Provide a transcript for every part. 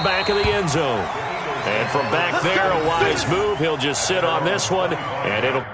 back of the end zone. And from back there, a wise move. He'll just sit on this one, and it'll...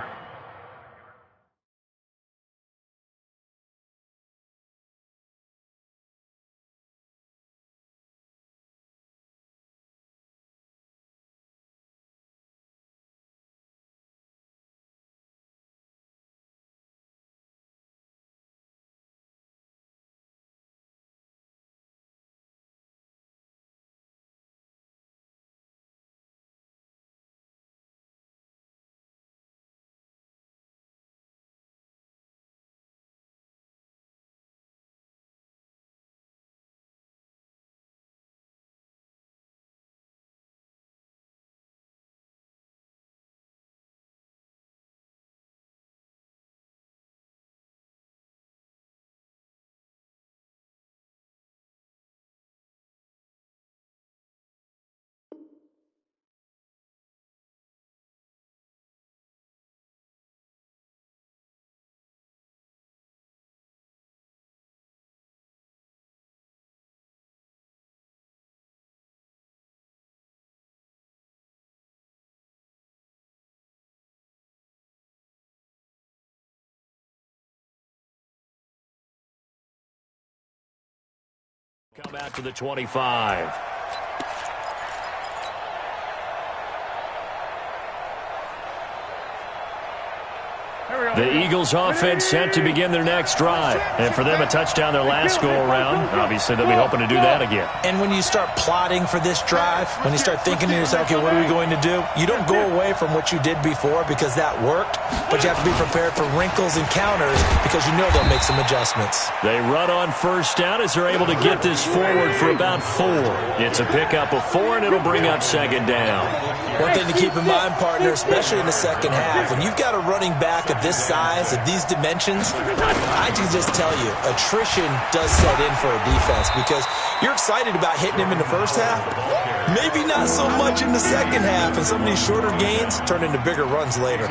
Come out to the 25. The Eagles offense set to begin their next drive. And for them, a touchdown their last go-around. Obviously, they'll be hoping to do that again. And when you start plotting for this drive, when you start thinking to yourself, okay, what are we going to do? You don't go away from what you did before because that worked, but you have to be prepared for wrinkles and counters because you know they'll make some adjustments. They run on first down as they're able to get this forward for about 4. It's a pickup of 4, and it'll bring up second down. One thing to keep in mind, partner, especially in the second half, when you've got a running back of this size, of these dimensions, I can just tell you, attrition does set in for a defense because you're excited about hitting him in the first half, maybe not so much in the second half, and some of these shorter gains turn into bigger runs later.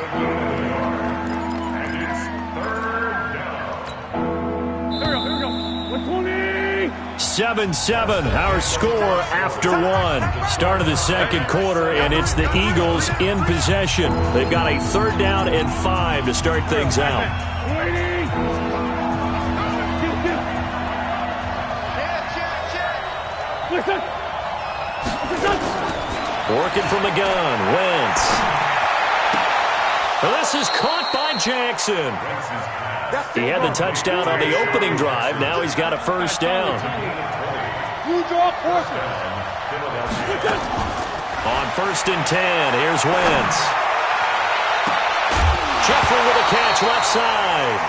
7-7, our score after 1. Start of the second quarter, and it's the Eagles in possession. They've got a 3rd down and 5 to start things out. Working from the gun, Wentz. This is caught by Jackson. He had the touchdown on the opening drive. Now he's got a 1st down. On 1st and 10, here's Wentz. Jeffrey with a catch left side.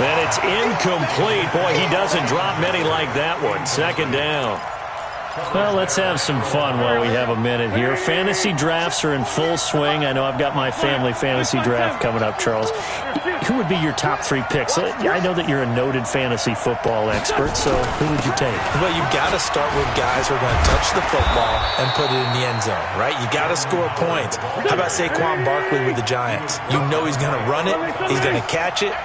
And it's incomplete. Boy, he doesn't drop many like that one. 2nd down. Well, let's have some fun while we have a minute here. Fantasy drafts are in full swing. I know I've got my family fantasy draft coming up, Charles. Who would be your top 3 picks? I know that you're a noted fantasy football expert, so who would you take? Well, you've got to start with guys who are going to touch the football and put it in the end zone, right? You got to score points. How about Saquon Barkley with the Giants? You know he's going to run it. He's going to catch it.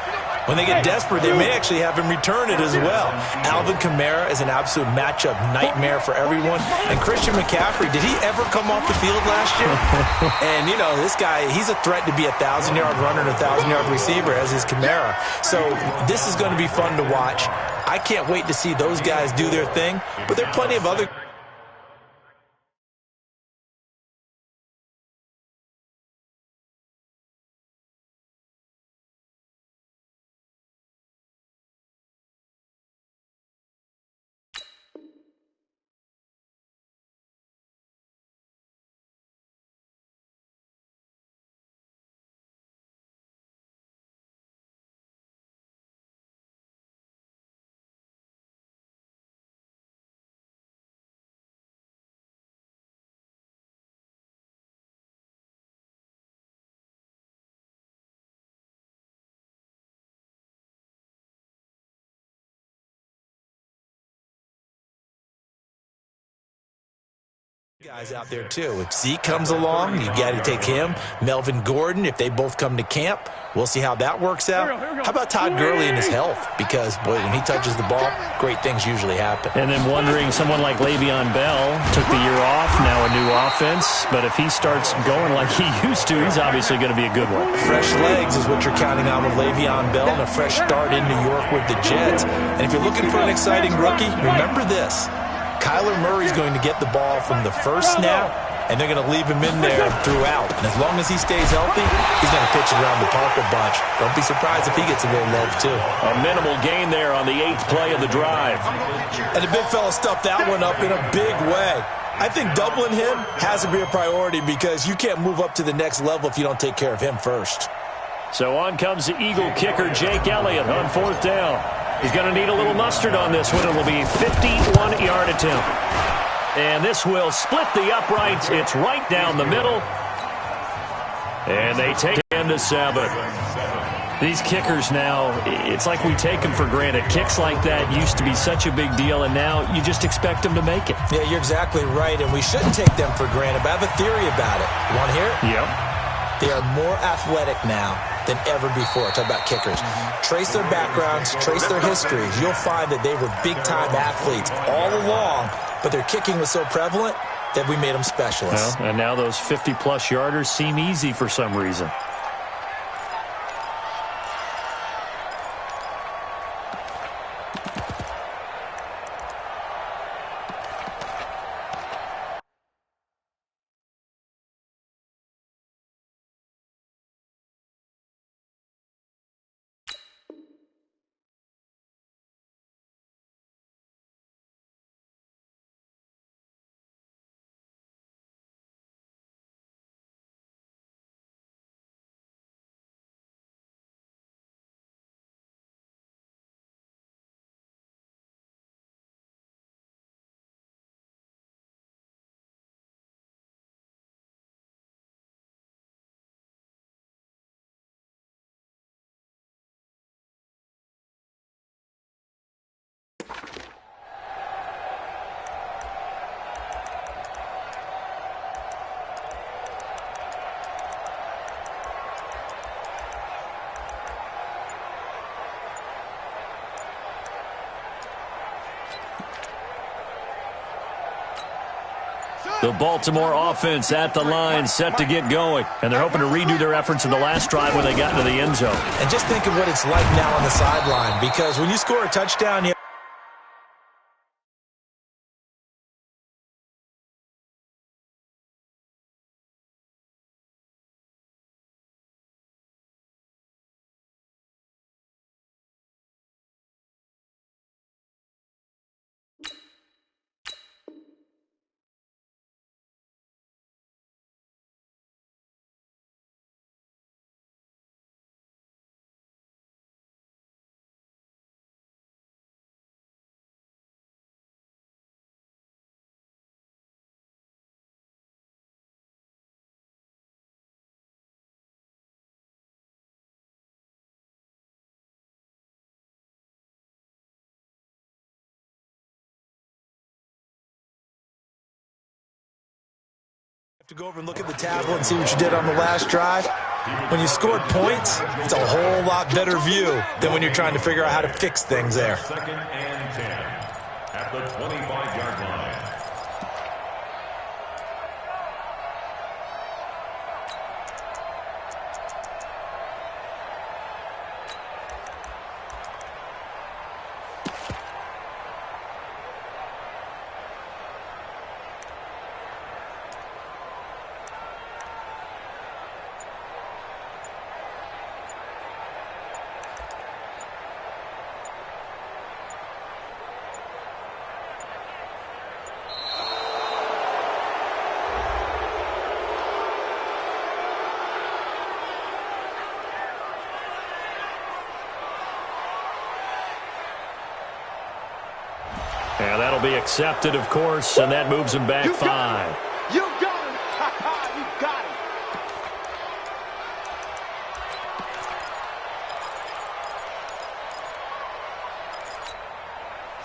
When they get desperate, they may actually have him return it as well. Alvin Kamara is an absolute matchup nightmare for everyone. And Christian McCaffrey, did he ever come off the field last year? And, you know, this guy, he's a threat to be a 1,000-yard runner and a 1,000-yard receiver, as is Kamara. So this is going to be fun to watch. I can't wait to see those guys do their thing. But there are plenty of other Guys out there too. If Zeke comes along, you got to take him. Melvin Gordon, if they both come to camp, we'll see how that works out. How about Todd Gurley and his health? Because, boy, when he touches the ball, great things usually happen. And then wondering, someone like Le'Veon Bell took the year off, now a new offense. But if he starts going like he used to, he's obviously going to be a good one. Fresh legs is what you're counting on with Le'Veon Bell and a fresh start in New York with the Jets. And if you're looking for an exciting rookie, remember this. Kyler Murray's going to get the ball from the first snap, and they're going to leave him in there throughout. And as long as he stays healthy, he's going to pitch it around the park a bunch. Don't be surprised if he gets a little love, too. A minimal gain there on the 8th play of the drive. And the big fella stuffed that one up in a big way. I think doubling him has to be a priority because you can't move up to the next level if you don't take care of him first. So on comes the Eagle kicker, Jake Elliott, on 4th down. He's going to need a little mustard on this one. It'll be a 51-yard attempt. And this will split the uprights. It's right down the middle. And they take it into 7. These kickers now, it's like we take them for granted. Kicks like that used to be such a big deal, and now you just expect them to make it. Yeah, you're exactly right, and we shouldn't take them for granted. But I have a theory about it. You want to hear it? Yep. They are more athletic now than ever before. Talk about kickers. Trace their backgrounds, trace their histories. You'll find that they were big-time athletes all along, but their kicking was so prevalent that we made them specialists. Well, and now those 50-plus yarders seem easy for some reason. The Baltimore offense at the line, set to get going. And they're hoping to redo their efforts in the last drive when they got into the end zone. And just think of what it's like now on the sideline, because when you score a touchdown, you have to go over and look at the tablet and see what you did on the last drive. When you scored points, it's a whole lot better view than when you're trying to figure out how to fix things there. 2nd and 10 at the 25-yard line. And that'll be accepted, of course, and that moves him back 5. You got him. You got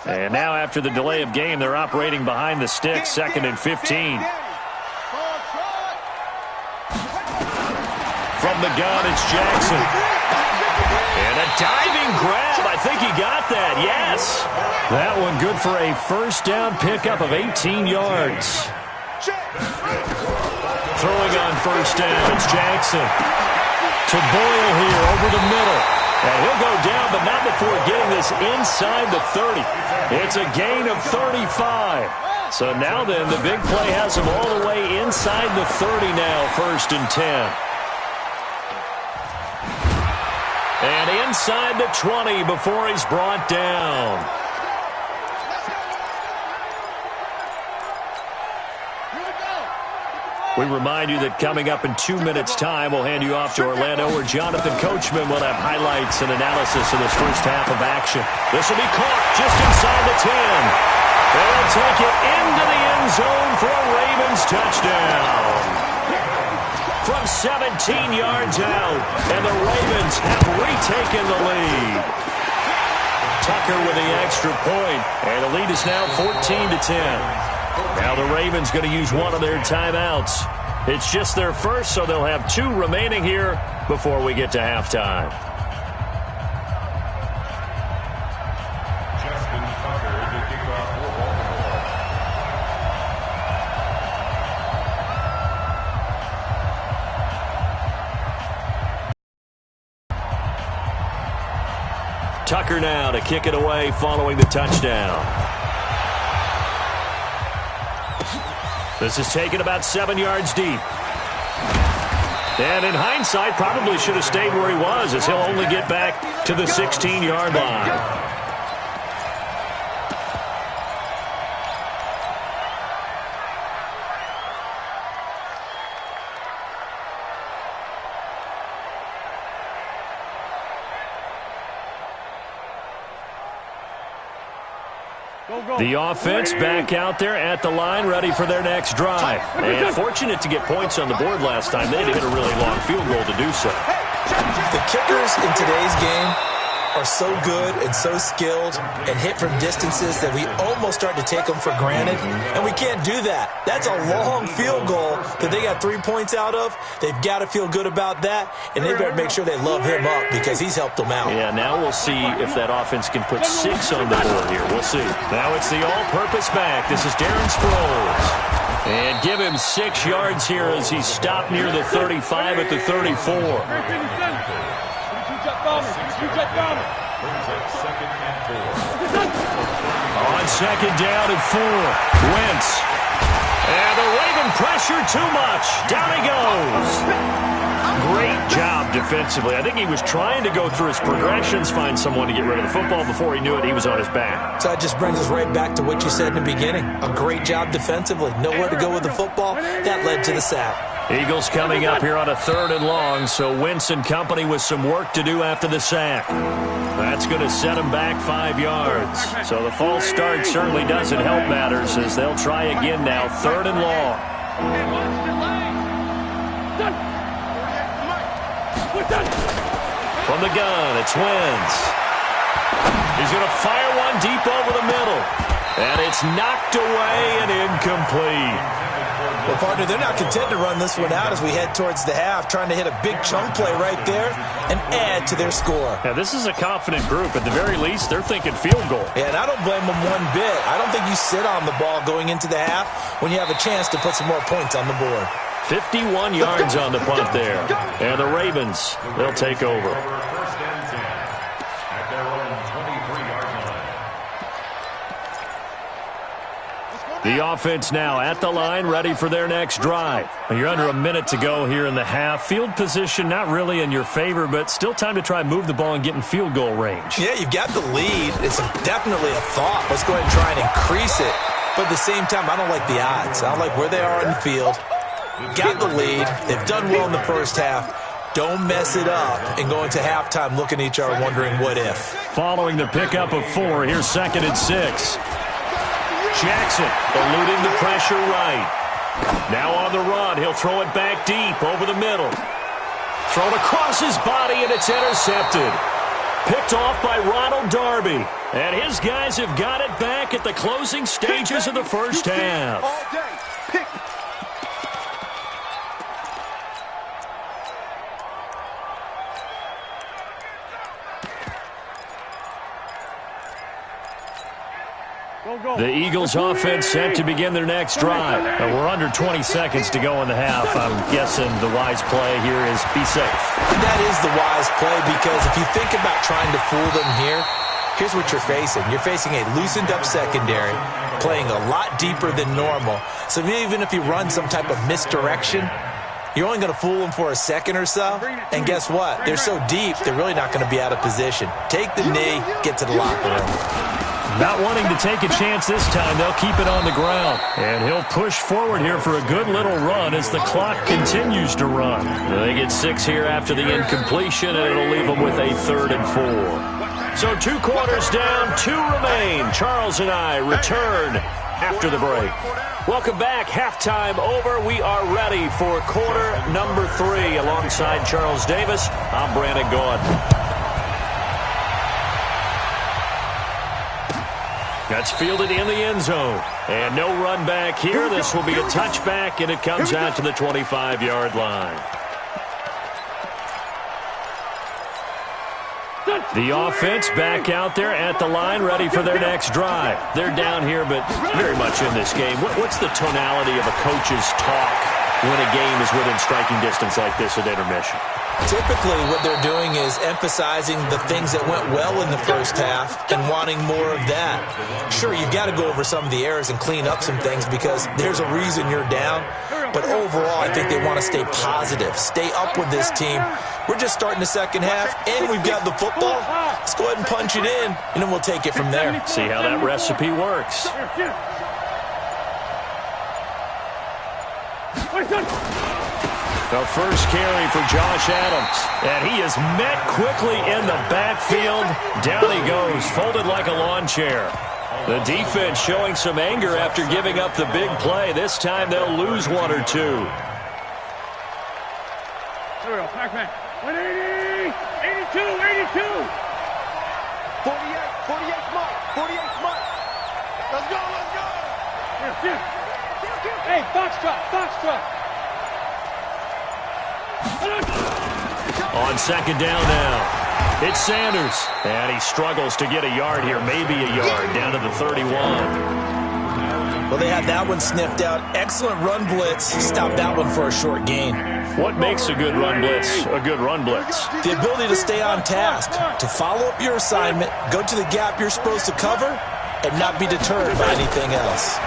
him. And now after the delay of game, they're operating behind the sticks, 2nd and 15. From the gun, it's Jackson. And a diving grab. I think he got that, yes. That one good for a first down pickup of 18 yards. Throwing on first down, it's Jackson. To Boyle here over the middle. And he'll go down, but not before getting this inside the 30. It's a gain of 35. So now then, the big play has him all the way inside the 30 now, 1st and 10. And inside the 20 before he's brought down. We remind you that coming up in 2 minutes' time, we'll hand you off to Orlando, where Jonathan Coachman will have highlights and analysis of this first half of action. This will be caught just inside the 10. They'll take it into the end zone for a Ravens touchdown. From 17 yards out, and the Ravens have retaken the lead. Tucker with the extra point, and the lead is now 14-10. Now the Ravens going to use one of their timeouts. It's just their first, so they'll have 2 remaining here before we get to halftime. Tucker now to kick it away following the touchdown. This is taken about 7 yards deep. And in hindsight, probably should have stayed where he was, as he'll only get back to the 16-yard line. The offense back out there at the line, ready for their next drive. And fortunate to get points on the board last time. They had to hit a really long field goal to do so. The kickers in today's game are so good and so skilled and hit from distances that we almost start to take them for granted, and we can't do that. That's a long field goal that they got 3 points out of. They've got to feel good about that, and they better make sure they love him up because he's helped them out. Yeah, now we'll see if that offense can put 6 on the board here. We'll see. Now it's the all-purpose back. This is Darren Sproles. And give him 6 yards here as he's stopped near the 35 at the 34. On second down and 4, Wentz. And the Raven pressure too much. Down he goes. Great job defensively. I think he was trying to go through his progressions, find someone to get rid of the football. Before he knew it, he was on his back. So that just brings us right back to what you said in the beginning. A great job defensively. Nowhere to go with the football. That led to the sack. Eagles coming up here on a 3rd and long, so Wentz and company with some work to do after the sack. That's going to set them back 5 yards. So the false start certainly doesn't help matters as they'll try again now, 3rd and long. From the gun, it's Wentz. He's going to fire one deep over the middle. And it's knocked away and incomplete. Well, partner, they're not content to run this one out as we head towards the half, trying to hit a big chunk play right there and add to their score. Now, this is a confident group. At the very least, they're thinking field goal. Yeah, and I don't blame them one bit. I don't think you sit on the ball going into the half when you have a chance to put some more points on the board. 51 yards on the punt there. And the Ravens, they'll take over. The offense now at the line, ready for their next drive. You're under a minute to go here in the half. Field position not really in your favor, but still time to try and move the ball and get in field goal range. Yeah, you've got the lead. It's definitely a thought. Let's go ahead and try and increase it. But at the same time, I don't like the odds. I don't like where they are on the field. Got the lead. They've done well in the first half. Don't mess it up and go into halftime looking at each other wondering what if. Following the pickup of 4, here's 2nd and 6. Jackson eluding the pressure right. Now on the run, he'll throw it back deep over the middle. Thrown across his body, and it's intercepted. Picked off by Ronald Darby. And his guys have got it back at the closing stages of the first half. Eagles offense set to begin their next drive. We're under 20 seconds to go in the half. I'm guessing the wise play here is be safe. That is the wise play, because if you think about trying to fool them here, here's what you're facing. You're facing a loosened up secondary, playing a lot deeper than normal. So even if you run some type of misdirection, you're only going to fool them for a second or so. And guess what? They're so deep, they're really not going to be out of position. Take the knee, get to the locker room. Not wanting to take a chance this time, they'll keep it on the ground. And he'll push forward here for a good little run as the clock continues to run. They get 6 here after the incompletion, and it'll leave them with a 3rd and 4. So 2 quarters down, 2 remain. Charles and I return after the break. Welcome back. Halftime over. We are ready for quarter number 3. Alongside Charles Davis, I'm Brandon Gaudin. That's fielded in the end zone. And no run back here. This will be a touchback, and it comes out to the 25-yard line. The offense back out there at the line, ready for their next drive. They're down here, but very much in this game. What's the tonality of a coach's talk when a game is within striking distance like this at intermission? Typically, what they're doing is emphasizing the things that went well in the first half and wanting more of that. Sure, you've got to go over some of the errors and clean up some things because there's a reason you're down. But overall, I think they want to stay positive, stay up with this team. We're just starting the second half, and we've got the football. Let's go ahead and punch it in, and then we'll take it from there. See how that recipe works. The first carry for Josh Adams. And he is met quickly in the backfield. Down he goes, folded like a lawn chair. The defense showing some anger after giving up the big play. This time they'll lose 1 or 2. There we go, Pac-Man. 180, 82, 82. 48 Mike, 48 Mike. Let's go, let's go. Yes. Hey, Foxtrot. On second down now, it's Sanders. And he struggles to get a yard here, maybe a yard, down to the 31. Well, they had that one sniffed out. Excellent run blitz. Stopped that one for a short gain. What makes a good run blitz a good run blitz? The ability to stay on task, to follow up your assignment, go to the gap you're supposed to cover, and not be deterred by anything else.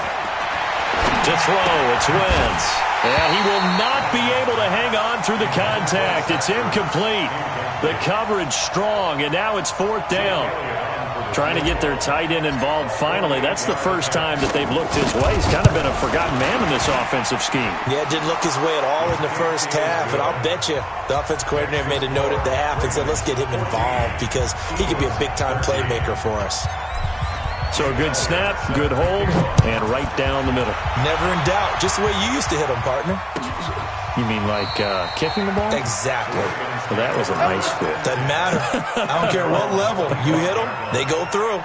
To throw, it's Wentz. And he will not be able to hang on through the contact. It's incomplete. The coverage strong, and now it's 4th down. Trying to get their tight end involved finally. That's the first time that they've looked his way. He's kind of been a forgotten man in this offensive scheme. Yeah, didn't look his way at all in the first half, and I'll bet you the offense coordinator made a note at the half and said, let's get him involved because he could be a big-time playmaker for us. So a good snap, good hold, and right down the middle. Never in doubt. Just the way you used to hit them, partner. You mean like kicking the ball? Exactly. Well, that was a nice fit. Doesn't matter. I don't care what level. You hit them, they go through.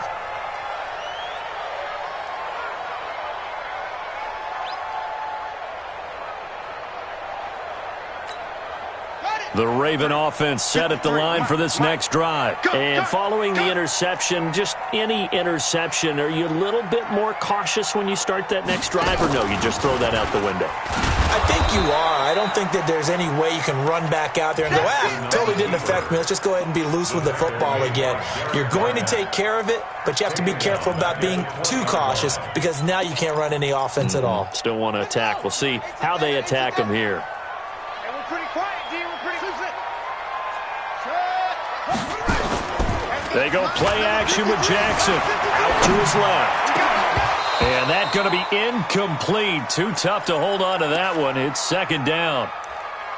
The Raven offense set at the line for this next drive. And following the interception, just any interception, are you a little bit more cautious when you start that next drive, or no, you just throw that out the window? I think you are. I don't think that there's any way you can run back out there and go, totally didn't affect me. Let's just go ahead and be loose with the football again. You're going to take care of it, but you have to be careful about being too cautious because now you can't run any offense at all. Still want to attack. We'll see how they attack them here. We're pretty quiet, D. We're pretty close. They go play action with Jackson. Out to his left. And that's going to be incomplete. Too tough to hold on to that one. It's 2nd down.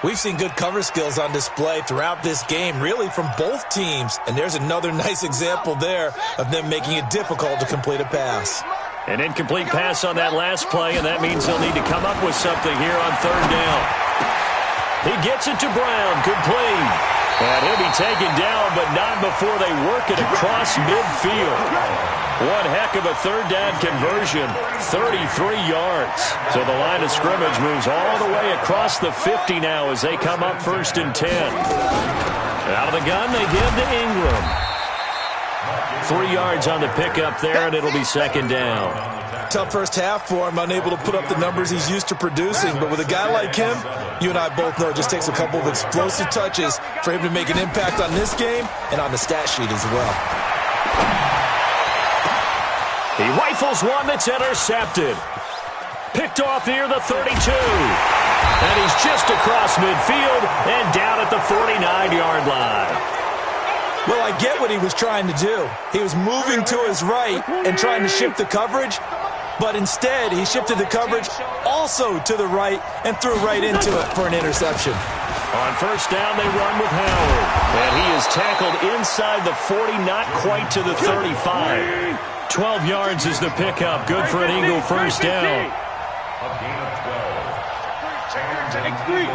We've seen good cover skills on display throughout this game, really from both teams. And there's another nice example there of them making it difficult to complete a pass. An incomplete pass on that last play, and that means they'll need to come up with something here on 3rd down. He gets it to Brown, complete. And he'll be taken down, but not before they work it across midfield. One heck of a 3rd down conversion, 33 yards. So the line of scrimmage moves all the way across the 50 now as they come up 1st and 10. Out of the gun, they give to Ingram. 3 yards on the pickup there, and it'll be 2nd down. Tough first half for him, unable to put up the numbers he's used to producing. But with a guy like him, you and I both know it just takes a couple of explosive touches for him to make an impact on this game and on the stat sheet as well. He rifles one that's intercepted. Picked off near the 32. And he's just across midfield and down at the 49-yard line. Well, I get what he was trying to do. He was moving to his right and trying to shift the coverage, but instead he shifted the coverage also to the right and threw right into it for an interception. On first down, they run with Howard. And he is tackled inside the 40, not quite to the 35. 12 yards is the pickup. Good for an Eagle first down. A gain of 12. X3,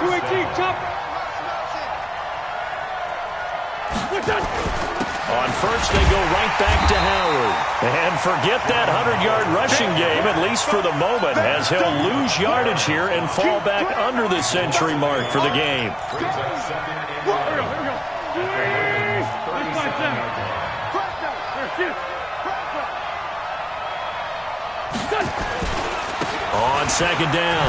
218, chop. On first, they go right back to Howard. And forget that 100-yard rushing game, at least for the moment, as he'll lose yardage here and fall back under the century mark for the game. On second down,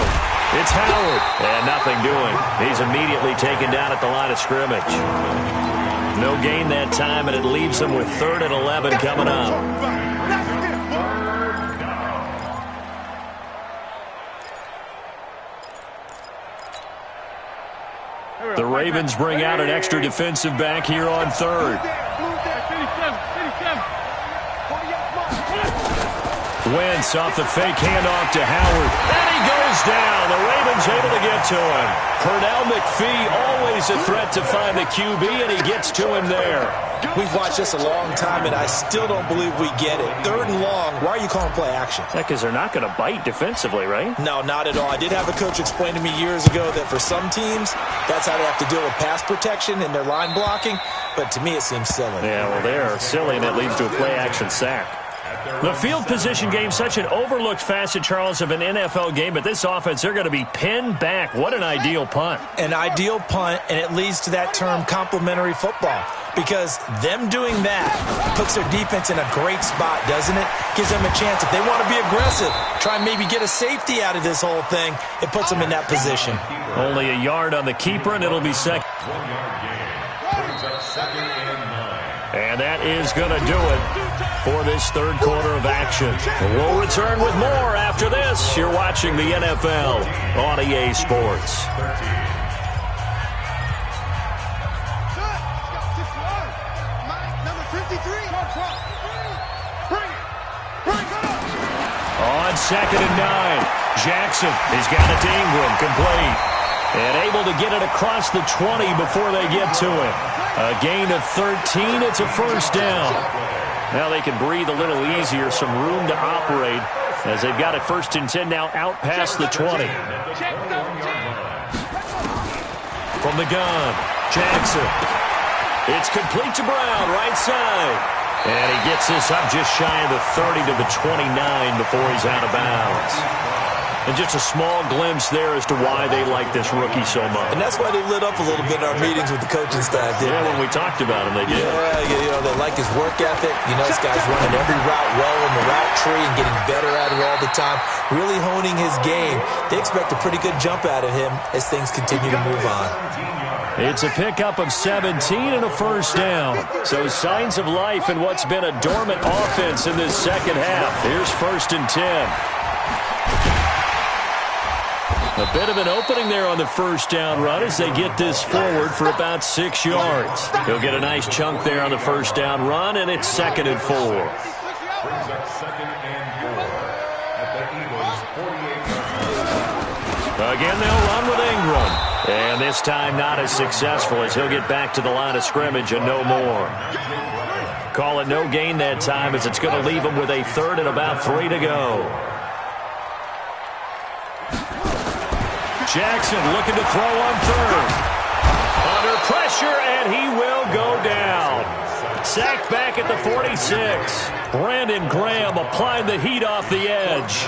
it's Howard, and nothing doing. He's immediately taken down at the line of scrimmage. No gain that time, and it leaves them with 3rd and 11 coming up. The Ravens bring out an extra defensive back here on 3rd. Wentz off the fake handoff to Howard. And he goes down. The Ravens able to get to him. Pernell McPhee always a threat to find the QB, and he gets to him there. We've watched this a long time, and I still don't believe we get it. 3rd and long, why are you calling play action? Because they're not going to bite defensively, right? No, not at all. I did have a coach explain to me years ago that for some teams, that's how they have to deal with pass protection and their line blocking, but to me it seems silly. Yeah, well, they're silly, and it leads to a play-action sack. The field position game, such an overlooked facet, Charles, of an NFL game, but this offense, they're going to be pinned back. What an ideal punt. An ideal punt, and it leads to that term complementary football, because them doing that puts their defense in a great spot, doesn't it? Gives them a chance. If they want to be aggressive, try and maybe get a safety out of this whole thing, it puts them in that position. Only a yard on the keeper, and it'll be second. 1-yard gain. Brings up 2nd and 9. And that is going to do it for this 3rd quarter of action. We'll return with more after this. You're watching the NFL on EA Sports. On 2nd and 9, Jackson has got it to Ingram, complete. And able to get it across the 20 before they get to it. A gain of 13, it's a first down. Now they can breathe a little easier, some room to operate as they've got it 1st and 10 now out past the 20. From the gun, Jackson. It's complete to Brown, right side. And he gets this up just shy of the 30 to the 29 before he's out of bounds. And just a small glimpse there as to why they like this rookie so much. And that's why they lit up a little bit in our meetings with the coaching staff, didn't they? When we talked about him, they did. Yeah, they like his work ethic. You know, this guy's running every route well in the route tree and getting better at it all the time, really honing his game. They expect a pretty good jump out of him as things continue to move on. It's a pickup of 17 and a first down. So signs of life in what's been a dormant offense in this second half. Here's 1st and 10. A bit of an opening there on the first down run as they get this forward for about 6 yards. He'll get a nice chunk there on the first down run, and it's 2nd and 4. Brings up 2nd and 4 at the Eagles' 48-yard line. Again, they'll run with Ingram. And this time not as successful as he'll get back to the line of scrimmage and no more. Call it no gain that time as it's going to leave him with a 3rd and about 3 to go. Jackson looking to throw on 3rd. Under pressure, and he will go down. Sacked back at the 46. Brandon Graham applying the heat off the edge.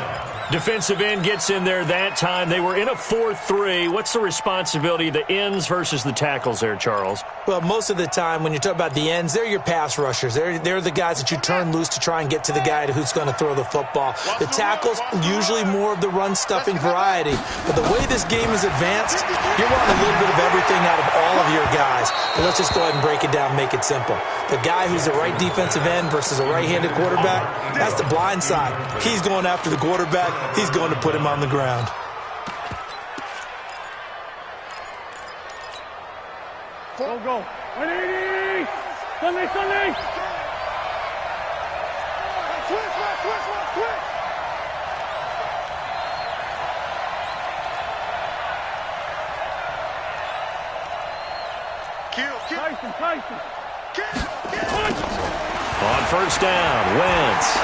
Defensive end gets in there that time. They were in a 4-3. What's the responsibility of the ends versus the tackles there, Charles? Well, most of the time when you talk about the ends, they're your pass rushers. They're the guys that you turn loose to try and get to the guy who's going to throw the football. The tackles, usually more of the run-stuffing variety. But the way this game is advanced, you're wanting a little bit of everything out of all of your guys. But let's just go ahead and break it down and make it simple. The guy who's the right defensive end versus a right-handed quarterback, that's the blind side. He's going after the quarterback. He's going to put him on the ground. Go. 180! Sunday! Switch! Tyson! On first down, Wentz.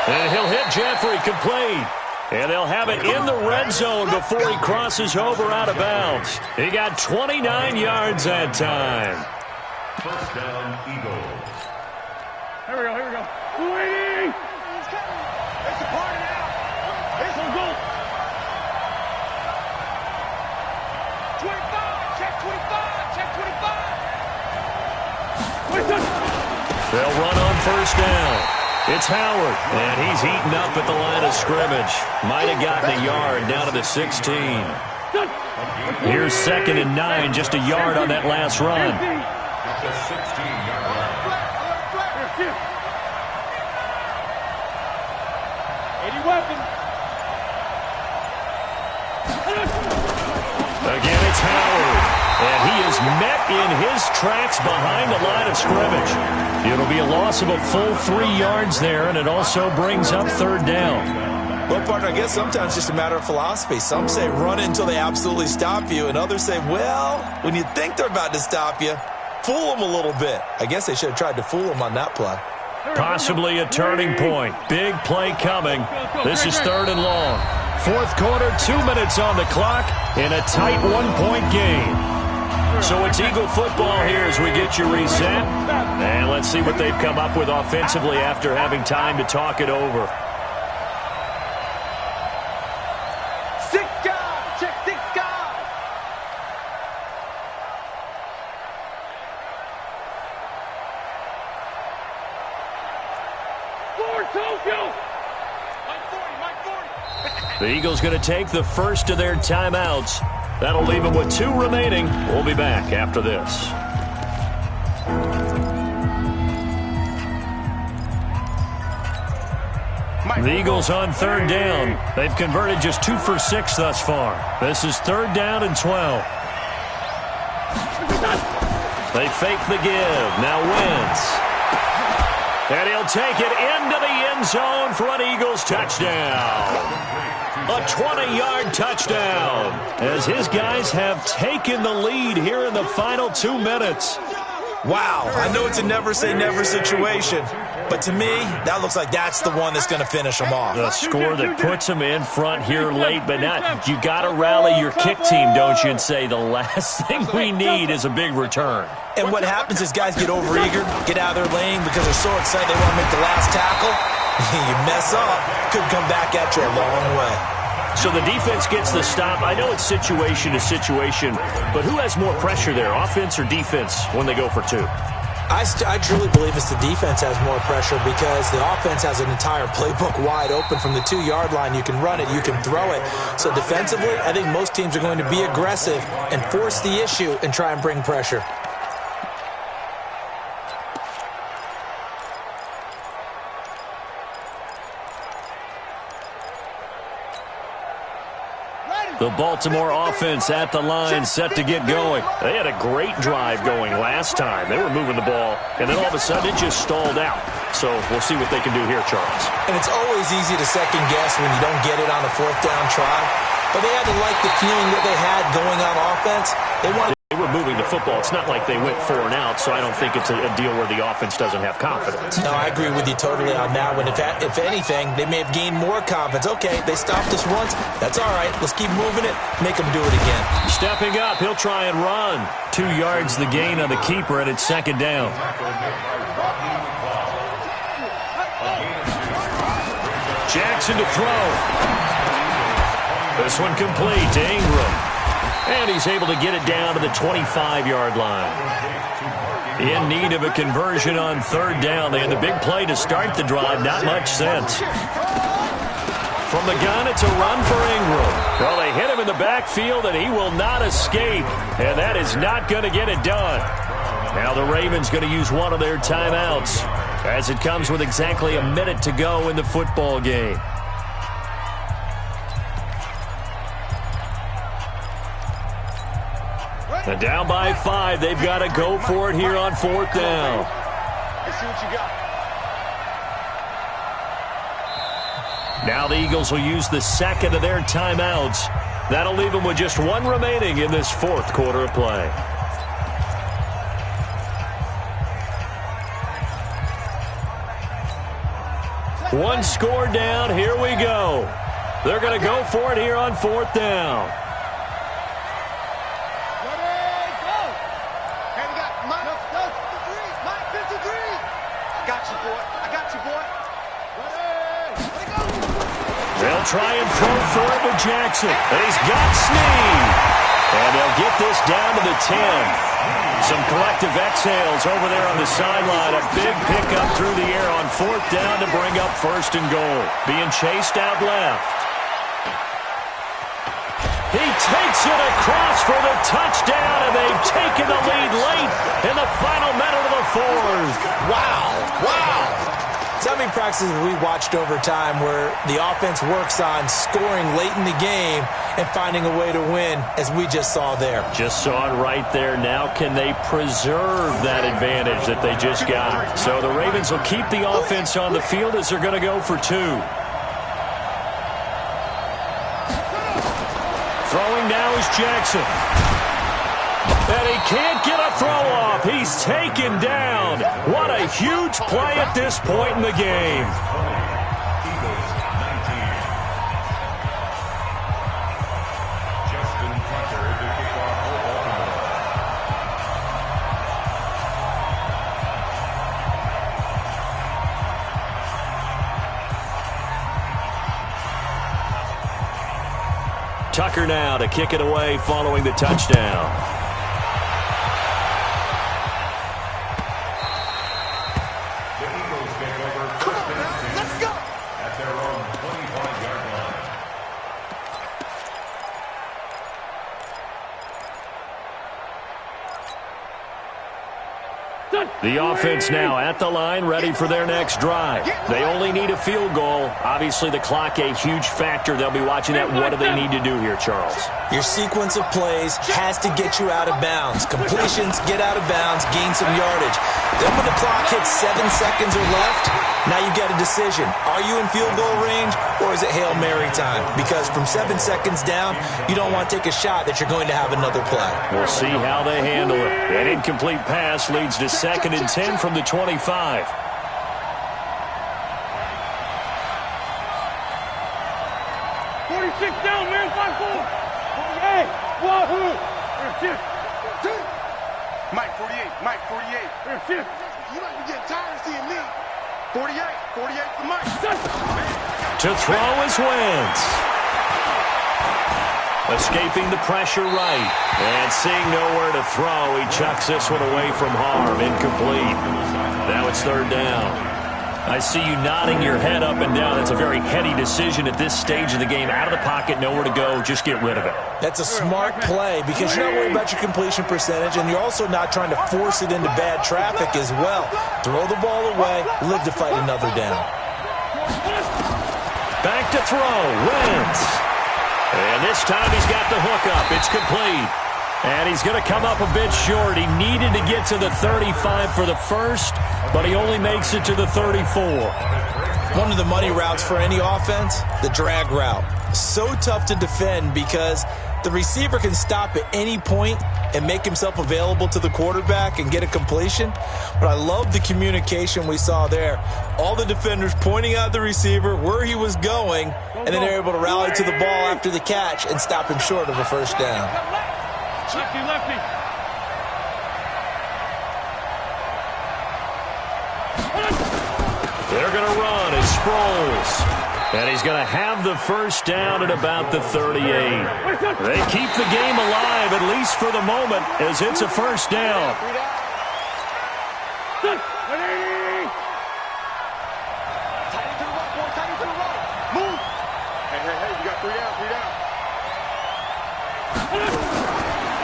And he'll hit Jeffrey complete. And they'll have it in the red zone before he crosses over out of bounds. He got 29 yards that time. First down, Eagles. Here we go. 280! It's a party now. It's a goal. 25. Check 25. They'll run on first down. It's Howard, and he's heating up at the line of scrimmage. Might have gotten a yard down to the 16. Here's 2nd and 9, just a yard on that last run. At the 16-yard line. Again, it's Howard, and he is met in his tracks behind the line of scrimmage. It'll be a loss of a full 3 yards there, and it also brings up 3rd down. Well, partner, I guess sometimes it's just a matter of philosophy. Some say run it until they absolutely stop you, and others say, well, when you think they're about to stop you, fool them a little bit. I guess they should have tried to fool them on that play. Possibly a turning point. Big play coming. This is 3rd and long. 4th quarter, 2 minutes on the clock in a tight 1-point game. So it's Eagle football here as we get you reset. And let's see what they've come up with offensively after having time to talk it over. 6 guys. Check 6 guys. Tokyo! The Eagles going to take the first of their timeouts. That'll leave them with 2 remaining. We'll be back after this. The Eagles on 3rd down. They've converted just 2 for 6 thus far. This is 3rd down and 12. They fake the give. Now Wentz. And he'll take it into the end zone for an Eagles touchdown. A 20-yard touchdown as his guys have taken the lead here in the final 2 minutes. Wow, I know it's a never-say-never situation, but to me, that looks like that's the one that's going to finish them off. The score that puts them in front here late, but not. You got to rally your kick team, don't you, and say the last thing we need is a big return. And what happens is guys get overeager, get out of their lane because they're so excited they want to make the last tackle. You mess up, could come back at you a long way. So the defense gets the stop. I know it's situation to situation, but who has more pressure there, offense or defense, when they go for 2? I truly believe it's the defense has more pressure because the offense has an entire playbook wide open from the 2-yard line. You can run it, you can throw it. So defensively, I think most teams are going to be aggressive and force the issue and try and bring pressure. The Baltimore offense at the line, set to get going. They had a great drive going last time. They were moving the ball, and then all of a sudden it just stalled out. So we'll see what they can do here, Charles. And it's always easy to second guess when you don't get it on a 4th down try. But they had to like the feeling that they had going on offense. They were moving the football. It's not like they went 4 and out, so I don't think it's a deal where the offense doesn't have confidence. No, I agree with you totally on that one. If anything, they may have gained more confidence. Okay, they stopped us once. That's all right. Let's keep moving it. Make them do it again. Stepping up, he'll try and run. 2 yards the gain on the keeper, and it's 2nd down. Jackson to throw. This one complete to Ingram. And he's able to get it down to the 25-yard line. In need of a conversion on third down. They had the big play to start the drive. Not much sense. From the gun, it's a run for Ingram. Well, they hit him in the backfield, and he will not escape. And that is not going to get it done. Now the Ravens going to use one of their timeouts as it comes with exactly a minute to go in the football game. And down by 5, they've got to go for it here on fourth down. Let's see what you got. Now the Eagles will use the second of their timeouts. That'll leave them with just one remaining in this fourth quarter of play. One score down. Here we go. They're going to go for it here on fourth down. They'll try and throw for it with Jackson. And he's got Snead. And they'll get this down to the 10. Some collective exhales over there on the sideline. A big pickup through the air on fourth down to bring up first and goal. Being chased out left. He takes it across for the touchdown, and they've taken the lead late in the final minute of the fourth. Wow. Wow. So many practices we watched over time where the offense works on scoring late in the game and finding a way to win, as we just saw there. Just saw it right there. Now can they preserve that advantage that they just got? So the Ravens will keep the offense on the field as they're going to go for 2. Throwing now is Jackson. And he can't get a throw off. He's taken down. What a huge play at this point in the game. Tucker now to kick it away following the touchdown. The offense now at the line, ready for their next drive. They only need a field goal. Obviously, the clock a huge factor. They'll be watching that. What do they need to do here, Charles? Your sequence of plays has to get you out of bounds. Completions, get out of bounds, gain some yardage. Then when the clock hits 7 seconds or left, now you get a decision. Are you in field goal range, or is it Hail Mary time? Because from 7 seconds down, you don't want to take a shot that you're going to have another play. We'll see how they handle it. An incomplete pass leads to 2nd and 10 from the 25. 46 down, man. 5-4. Hey, wahoo. Mike 48. Mike 48. You might be getting tired of seeing me. 48 for Mike. To throw is Wentz. Escaping the pressure right. And seeing nowhere to throw, he chucks this one away from harm. Incomplete. Now it's 3rd down. I see you nodding your head up and down. It's a very heady decision at this stage of the game. Out of the pocket, nowhere to go. Just get rid of it. That's a smart play because you're not worried about your completion percentage, and you're also not trying to force it into bad traffic as well. Throw the ball away, live to fight another down. Back to throw. Wentz. And this time he's got the hook up. It's complete. And he's going to come up a bit short. He needed to get to the 35 for the first, but he only makes it to the 34. One of the money routes for any offense, the drag route. So tough to defend because the receiver can stop at any point and make himself available to the quarterback and get a completion. But I love the communication we saw there. All the defenders pointing out the receiver, where he was going, and then they're able to rally to the ball after the catch and stop him short of a first down. Lefty. They're going to run. It's Sproles. And he's going to have the first down at about the 38. They keep the game alive, at least for the moment, as it's a first down.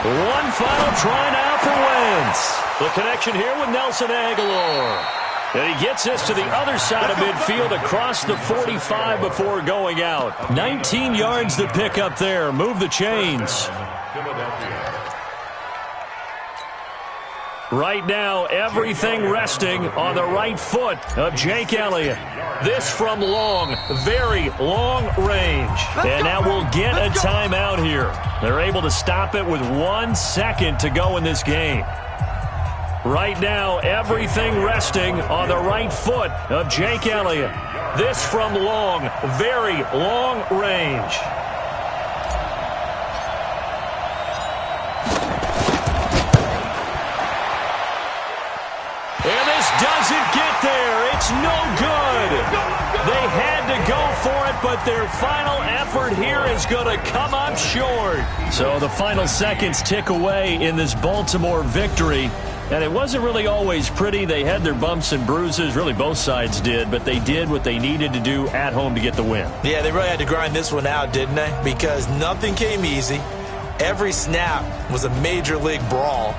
One final try now for Wentz. The connection here with Nelson Aguilar. And he gets us to the other side of midfield across the 45 before going out. 19 yards to pick up there. Move the chains. Right now, everything resting on the right foot of Jake Elliott. This from long, very long range. And now we'll get a timeout here. They're able to stop it with 1 second to go in this game. Right now, everything resting on the right foot of Jake Elliott. This from long, very long range. And this doesn't get there. It's no good. They had to go for it, but their final effort here is going to come up short. So the final seconds tick away in this Baltimore victory. And it wasn't really always pretty. They had their bumps and bruises. Really, both sides did. But they did what they needed to do at home to get the win. Yeah, they really had to grind this one out, didn't they? Because nothing came easy. Every snap was a major league brawl.